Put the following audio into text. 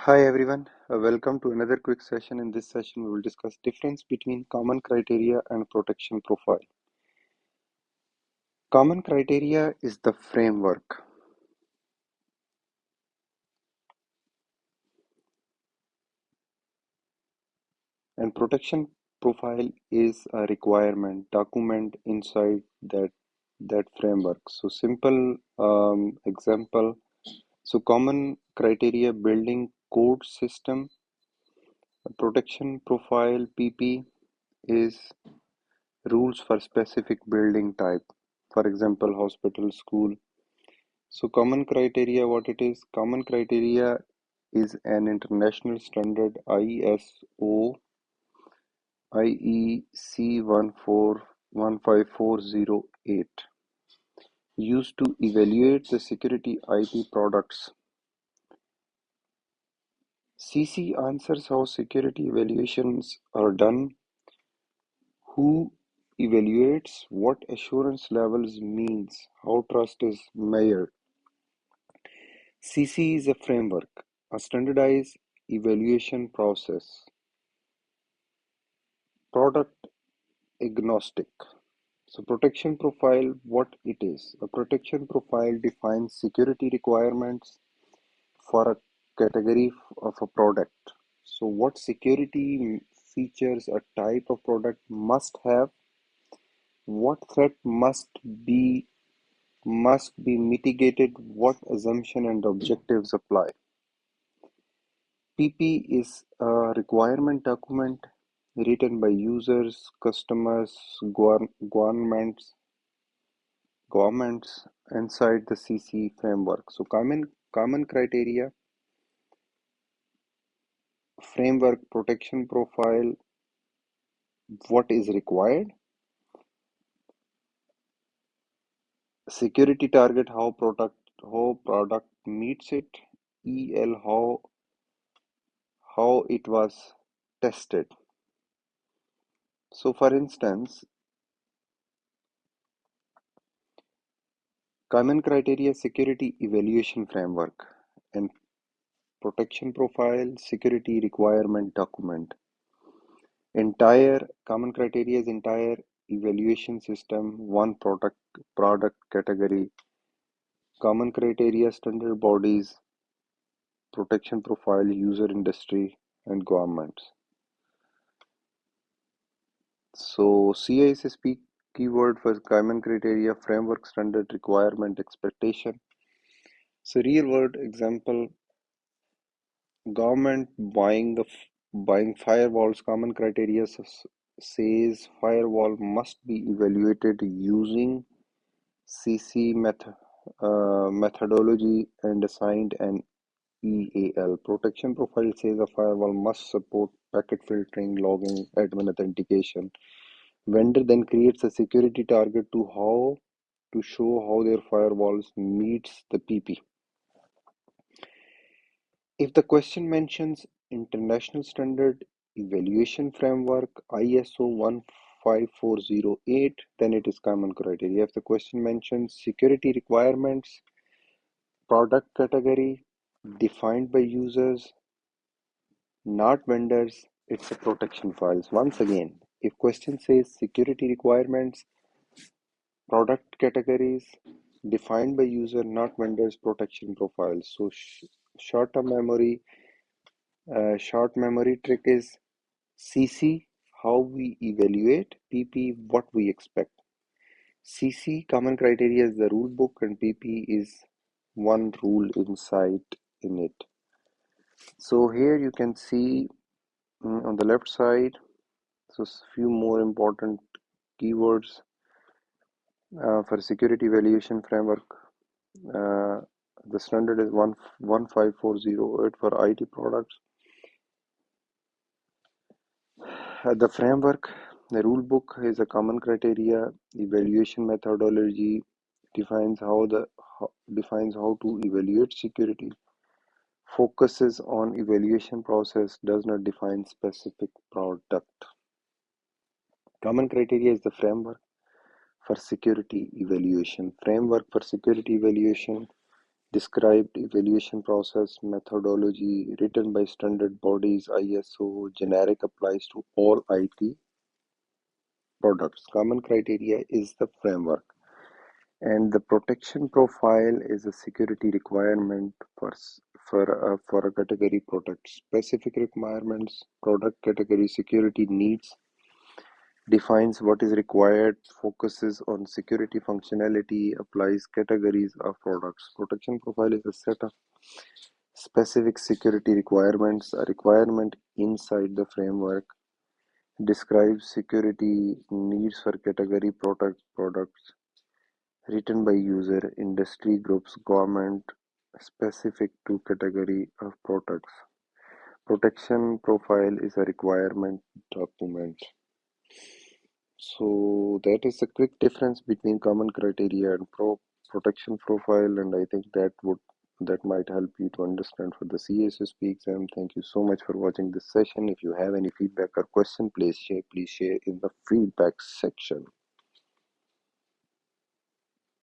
Hi everyone, welcome to another quick session. In this session, we will discuss difference between common criteria and protection profile. Common criteria is the framework, and protection profile is a requirement document inside that framework. So simple example. So common criteria building code system, protection profile PP is rules for specific building type. For example, hospital, school. So common criteria, what it is? Common criteria is an international standard ISO IEC 15408 used to evaluate the security IP products. CC answers how security evaluations are done, who evaluates, what assurance levels means, how trust is measured. CC is a framework, a standardized evaluation process. Product agnostic. So protection profile, what it is? A protection profile defines security requirements for a category of a product. So what security features a type of product must have, what threat must be mitigated, what assumption and objectives apply. PP is a requirement document written by users, customers, governments inside the CC framework. So common criteria, framework, protection profile, what is required, security target, how product meets it, EL how it was tested. So for instance, common criteria security evaluation framework and protection profile security requirement document. Entire common criteria is entire evaluation system, one product category, common criteria standard bodies, protection profile, user industry, and governments. So CISSP keyword for common criteria, framework, standard, requirement, expectation. So real world example, government buying firewalls, common criteria says firewall must be evaluated using CC methodology and assigned an EAL. Protection profile says a firewall must support packet filtering, logging, admin authentication. Vendor then creates a security target to show how their firewalls meets the PP. If the question mentions International Standard Evaluation Framework ISO 15408, then it is common criteria. If the question mentions security requirements, product category defined by users, not vendors, it's a protection files. Once again, if question says security requirements, product categories defined by user, not vendors, protection profiles. So short term memory, short memory trick is CC, how we evaluate, PP, what we expect. CC, common criteria, is the rule book, and PP is one rule inside in it. So here you can see on the left side, so few more important keywords for security evaluation framework. The standard is 15408 for IT products. The framework, the rule book is a common criteria. Evaluation methodology defines defines how to evaluate security. Focuses on evaluation process, does not define specific product. Common criteria is the framework for security evaluation. Framework for security evaluation Described evaluation process methodology written by standard bodies ISO generic applies to all IT products. Common criteria is the framework, and the protection profile is a security requirement for a category product. Specific requirements, product category security needs, defines what is required, focuses on security functionality, applies categories of products. Protection profile is a set of specific security requirements, a requirement inside the framework, describes security needs for category products, written by user, industry groups, government, specific to category of products. Protection profile is a requirement document. So that is a quick difference between common criteria and protection profile, and I think that might help you to understand for the CISSP exam. Thank you so much for watching this session. If you have any feedback or question, please share in the feedback section.